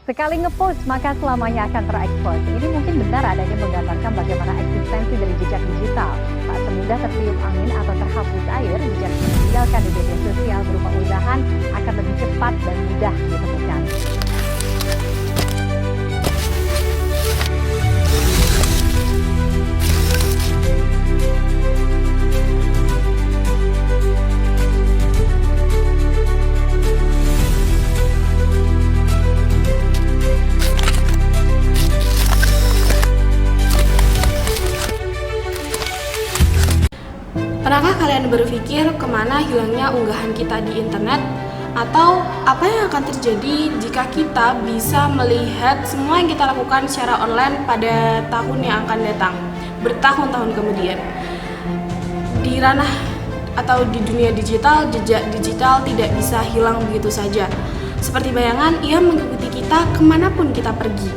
Sekali ngepost maka selamanya akan terekspos. Ini mungkin benar adanya menggambarkan bagaimana eksistensi dari jejak digital. Tak semudah tertiup angin atau terhapus air, jejak yang ditinggalkan di media sosial berupa unggahan akan lebih cepat dan mudah ditemukan. Pernahkah kalian berpikir kemana hilangnya unggahan kita di internet? Atau apa yang akan terjadi jika kita bisa melihat semua yang kita lakukan secara online pada tahun yang akan datang, bertahun-tahun kemudian? Di ranah atau di dunia digital, jejak digital tidak bisa hilang begitu saja. Seperti bayangan, ia mengikuti kita kemanapun kita pergi.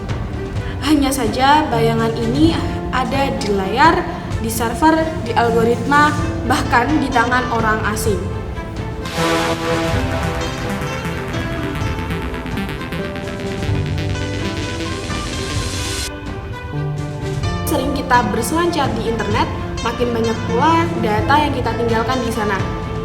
Hanya saja bayangan ini ada di layar, di server, di algoritma, bahkan di tangan orang asing. Sering kita berselancar di internet, makin banyak pula data yang kita tinggalkan di sana.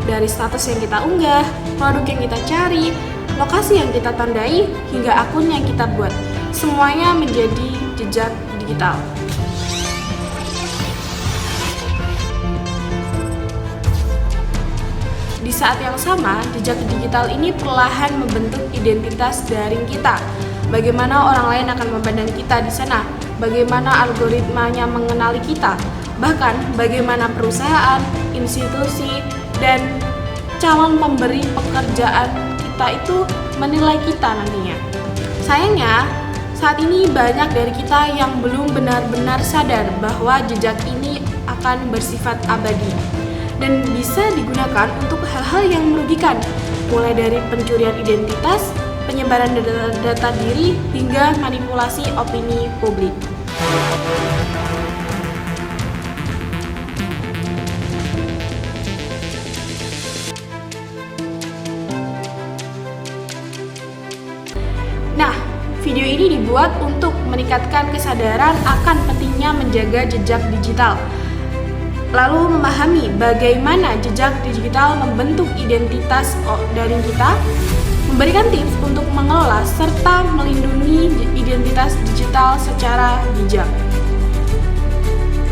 Dari status yang kita unggah, produk yang kita cari, lokasi yang kita tandai, hingga akun yang kita buat. Semuanya menjadi jejak digital. Di saat yang sama, jejak digital ini perlahan membentuk identitas daring kita. Bagaimana orang lain akan memandang kita di sana, bagaimana algoritmanya mengenali kita, bahkan bagaimana perusahaan, institusi, dan calon pemberi pekerjaan kita itu menilai kita nantinya. Sayangnya, saat ini banyak dari kita yang belum benar-benar sadar bahwa jejak ini akan bersifat abadi dan bisa digunakan untuk hal-hal yang merugikan, mulai dari pencurian identitas, penyebaran data diri, hingga manipulasi opini publik. Nah, video ini dibuat untuk meningkatkan kesadaran akan pentingnya menjaga jejak digital, lalu memahami bagaimana jejak digital membentuk identitas dari kita, memberikan tips untuk mengelola serta melindungi identitas digital secara bijak.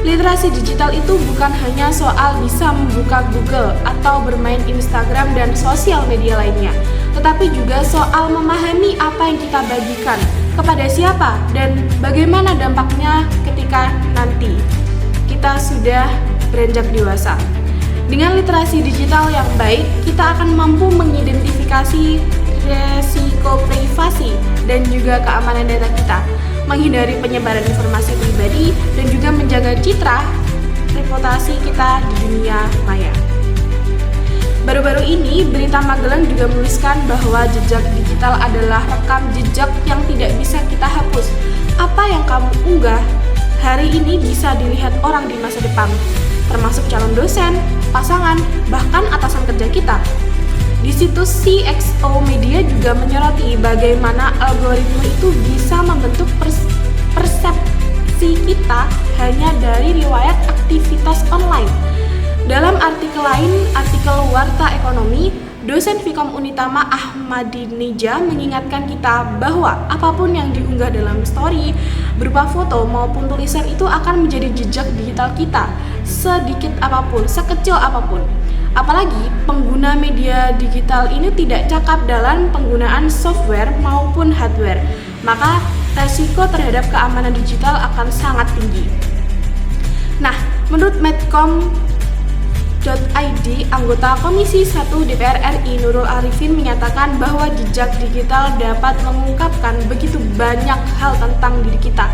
Literasi digital itu bukan hanya soal bisa membuka Google atau bermain Instagram dan sosial media lainnya, tetapi juga soal memahami apa yang kita bagikan, kepada siapa, dan bagaimana dampaknya ketika nanti kita sudah beranjak dewasa. Dengan literasi digital yang baik, kita akan mampu mengidentifikasi resiko privasi dan juga keamanan data kita, menghindari penyebaran informasi pribadi, dan juga menjaga citra reputasi kita di dunia maya. Baru-baru ini, Berita Magelang juga menuliskan bahwa jejak digital adalah rekam jejak yang tidak bisa kita hapus. Apa yang kamu unggah hari ini bisa dilihat orang di masa depan, termasuk calon dosen, pasangan, bahkan atasan kerja kita. Di situs CXO Media juga menyoroti bagaimana algoritma itu bisa membentuk persepsi kita hanya dari riwayat aktivitas online. Dalam artikel lain, artikel Warta Ekonomi, dosen Vkom Unitama Ahmadinija mengingatkan kita bahwa apapun yang diunggah dalam story, berupa foto maupun tulisan itu akan menjadi jejak digital kita, sedikit apapun, sekecil apapun. Apalagi pengguna media digital ini tidak cakap dalam penggunaan software maupun hardware, maka resiko terhadap keamanan digital akan sangat tinggi. Nah, menurut Medcom.id, anggota Komisi 1 DPR RI Nurul Arifin menyatakan bahwa jejak digital dapat mengungkapkan begitu banyak hal tentang diri kita.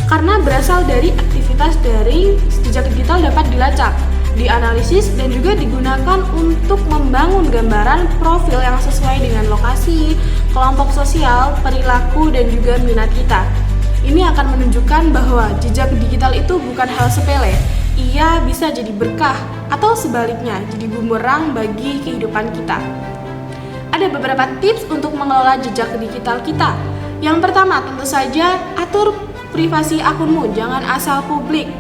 Karena berasal dari aktivitas daring, jejak digital dapat dilacak, dianalisis, dan juga digunakan untuk membangun gambaran profil yang sesuai dengan lokasi, kelompok sosial, perilaku, dan juga minat kita. Ini akan menunjukkan bahwa jejak digital itu bukan hal sepele. Ia bisa jadi berkah atau sebaliknya jadi bumerang bagi kehidupan kita. Ada beberapa tips untuk mengelola jejak digital kita. Yang pertama, tentu saja atur privasi akunmu, jangan asal publik.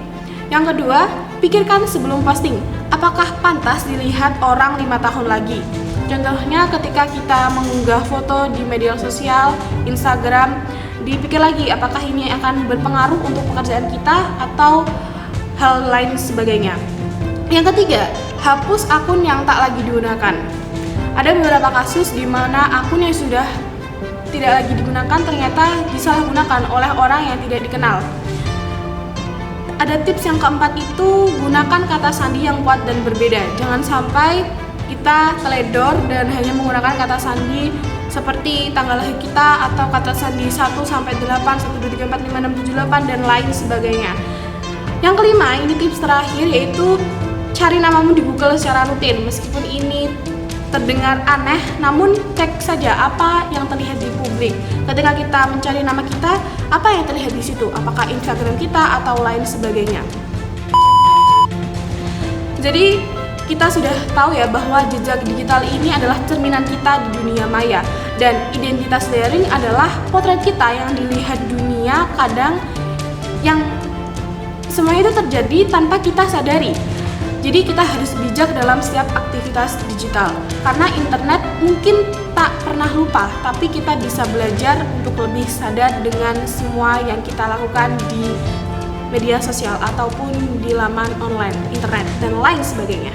Yang kedua, pikirkan sebelum posting, apakah pantas dilihat orang 5 tahun lagi. Contohnya ketika kita mengunggah foto di media sosial, Instagram, dipikir lagi apakah ini akan berpengaruh untuk pekerjaan kita atau hal lain sebagainya. Yang ketiga, hapus akun yang tak lagi digunakan. Ada beberapa kasus di mana akun yang sudah tidak lagi digunakan ternyata disalahgunakan oleh orang yang tidak dikenal. Ada tips yang keempat itu, gunakan kata sandi yang kuat dan berbeda. Jangan sampai kita teledor dan hanya menggunakan kata sandi seperti tanggal lahir kita atau kata sandi 1 sampai 8, 1, 2, 3, 4, 5, 6, 7, 8 dan lain sebagainya. Yang kelima, ini tips terakhir, yaitu cari namamu di Google secara rutin. Meskipun ini terdengar aneh, namun cek saja apa yang terlihat di publik. Ketika kita mencari nama kita, apa yang terlihat di situ? Apakah Instagram kita atau lain sebagainya? Jadi kita sudah tahu ya bahwa jejak digital ini adalah cerminan kita di dunia maya, dan identitas daring adalah potret kita yang dilihat dunia, kadang yang semuanya itu terjadi tanpa kita sadari. Jadi kita harus bijak dalam setiap aktivitas digital, karena internet mungkin tak pernah lupa, tapi kita bisa belajar untuk lebih sadar dengan semua yang kita lakukan di media sosial ataupun di laman online, internet, dan lain sebagainya.